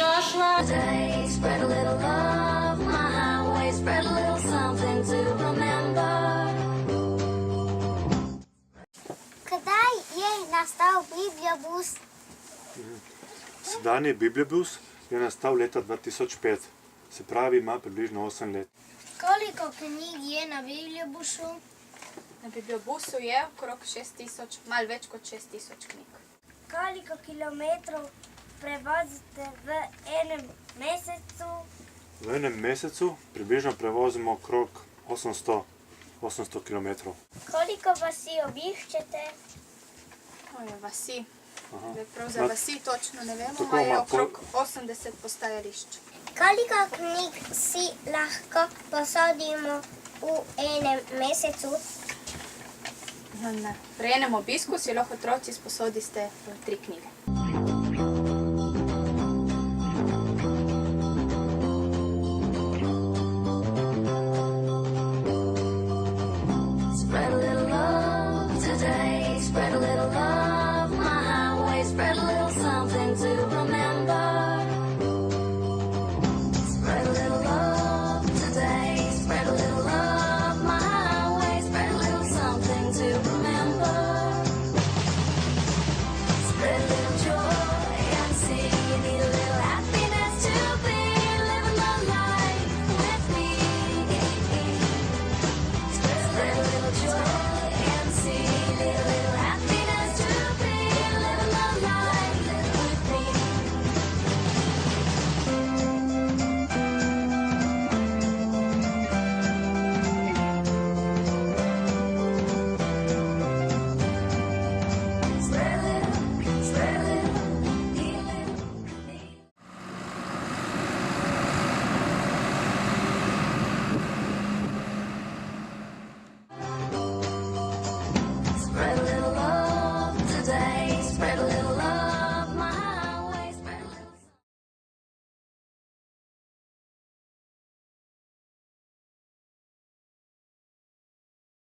Joshua. Today, spread a little love, my highway, spread a little something to remember. Kdaj je nastal Bibliobus? Sedanji Bibliobus je nastal leta 2005, se pravi ima približno 8 let. Koliko knjig je na Bibliobusu? Na Bibliobusu je okrog 6000, malo več kot 6000 knjig. Koliko kilometrov prevozite v enem mesecu? V enem mesecu približno prevozimo okrog 800 km. Koliko vasi obiščete? Vasi. Aha. Prav za vasi točno ne vemo, Tako a je ima okrog 80 postajališč. Koliko knjig si lahko posodimo v enem mesecu? Pri enem obisku si lahko otroci sposodite 3 knjige. Spread a little love today, spread a little love, my highway, spread a little something to remember. Spread a little love today, spread a little love, my highway, spread a little something to remember. Spread a little joy and see you need a little happiness to be living the life with me. Spread a little joy and see you need a little happiness to be living the life with me. Spread a little, need a little, need. Spread a little love today, spread a little love, my highway, spread a little.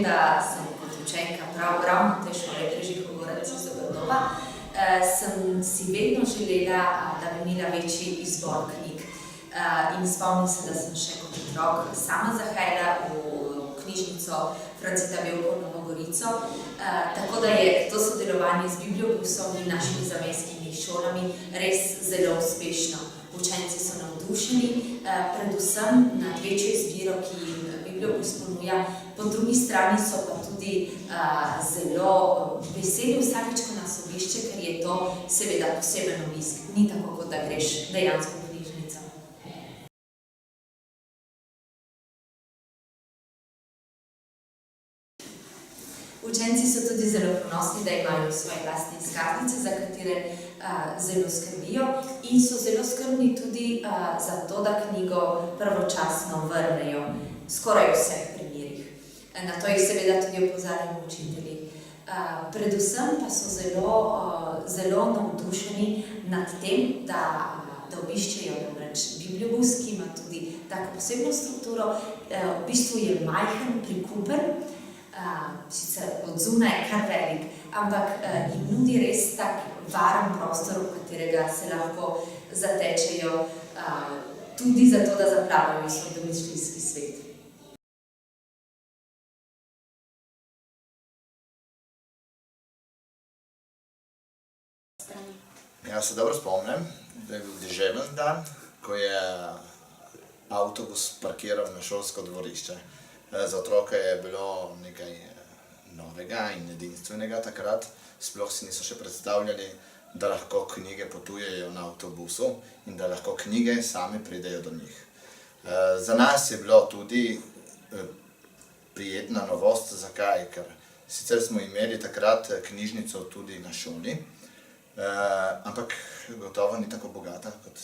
Da sem kot učenka ravno v tej šoli Prežih Govorec iz Obrdova, sem si vedno želela, da bi imela večji izbor knjig. In spomnim se, da sem še kot otrok sama zahajala v knjižnico Franceta Bevko v Novo Gorico. Tako da je to sodelovanje z Bibliobusom in našimi zamejskimi šolami res zelo uspešno. Učenci so navdušeni, predvsem nad večjo izbiro, ki jim Bibliobus ponuja. Po drugi strani so pa tudi zelo veseli vsakič, ko nas obišče, ker je to seveda poseben obisk. Ni tako, kot da greš dejansko v knjižnico. Učenci so tudi zelo ponosni, da imajo svoje lastne izkaznice, za katere zelo skrbijo in so zelo skrbni tudi za to, da knjigo pravočasno vrnejo, skoraj v vseh primerih. Na to jih seveda tudi opozarjajo učitelji. Predvsem pa so zelo navdušeni nad tem, da obiščejo namreč Bibliobus, ki ima tudi tako posebno strukturo. V bistvu je majhen, prikupen, sicer od zunaj kar velik, ampak jim nudi res tak varen prostor, v katerega se lahko zatečejo, tudi zato, da zaplavajo svoj domišljijski svet. Jaz se dobro spomnim, da je bil deževen dan, ko je avtobus parkiral na šolsko dvorišče. Za otroke je bilo nekaj novega in edinstvenega takrat. Sploh si niso še predstavljali, da lahko knjige potujejo na avtobusu in da lahko knjige same pridejo do njih. Za nas je bilo tudi prijetna novost. Zakaj? Ker sicer smo imeli takrat knjižnico tudi na šoli, ampak gotovo ni tako bogata kot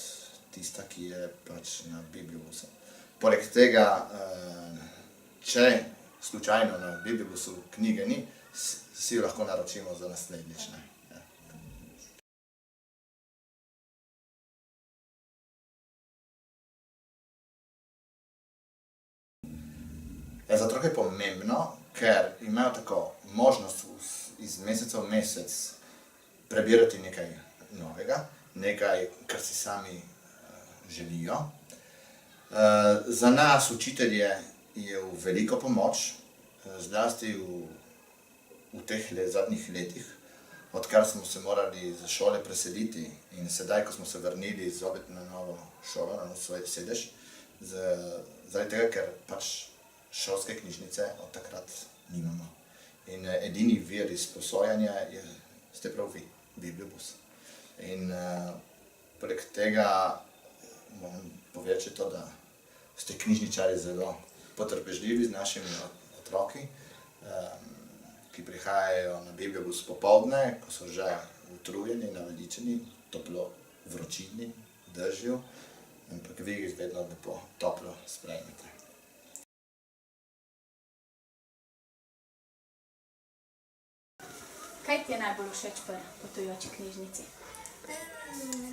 tista, ki je pač na Bibliobusu. Poleg tega, če slučajno na Bibliobusu knjige ni, si jo lahko naročimo za naslednjič. Za otroke je pomembno, ker imajo tako možnost iz meseca v mesec prebirati nekaj novega, nekaj, kar si sami želijo. Za nas, učitelje, je v veliko pomoč, zlasti v teh zadnjih letih, odkar smo se morali za šole preseliti in sedaj, ko smo se vrnili zopet na novo šolo, na svoj sedež, zaradi tega, ker pač šolske knjižnice od takrat nimamo. In edini vir izposojanja ste prav vi, Bibliobus. In poleg tega moram povedati to, da ste knjižničari zelo potrpežljivi z našimi otroki, ki prihajajo na Bibliobus popoldne, ko so že utrujeni, naveličeni, toplo vročini, dežju, ampak vi jih vedno lepo toplo sprejmete. Kaj ti je najbolj všeč pri potujoči knjižnici?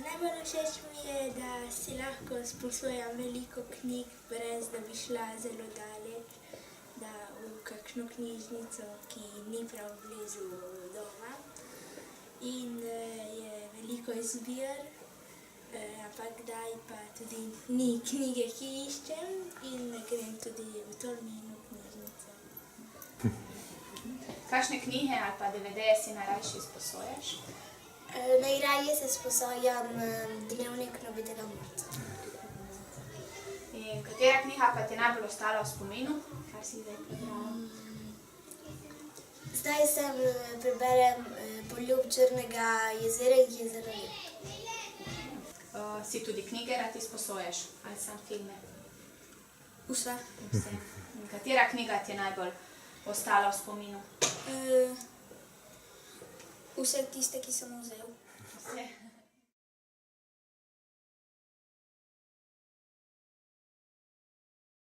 Najbolj všeč mi je, da si lahko sposojam veliko knjig, brez da bi šla zelo daleč, da v kakšno knjižnico, ki ni prav blizu doma. In je veliko izbir, ampak kdaj pa tudi ni knjige, ki iščem, in grem tudi v Tolminu knjižnico. Kakšne knjige ali pa DVD-je si najrajši izposojaš? Najraje se sposojam Dnevnik Nobitega Mrca. In katera knjiga pa ti je najbolj ostala v spominu, kar si zdaj prebrala? Zdaj preberem Poljub Črnega jezera in Jezero lep. Si tudi knjige rad izposojaš ali samo filme? Vse. Vse. In katera knjiga ti je najbolj ostala v spominu? Vse tiste, ki sem vzel. Vse.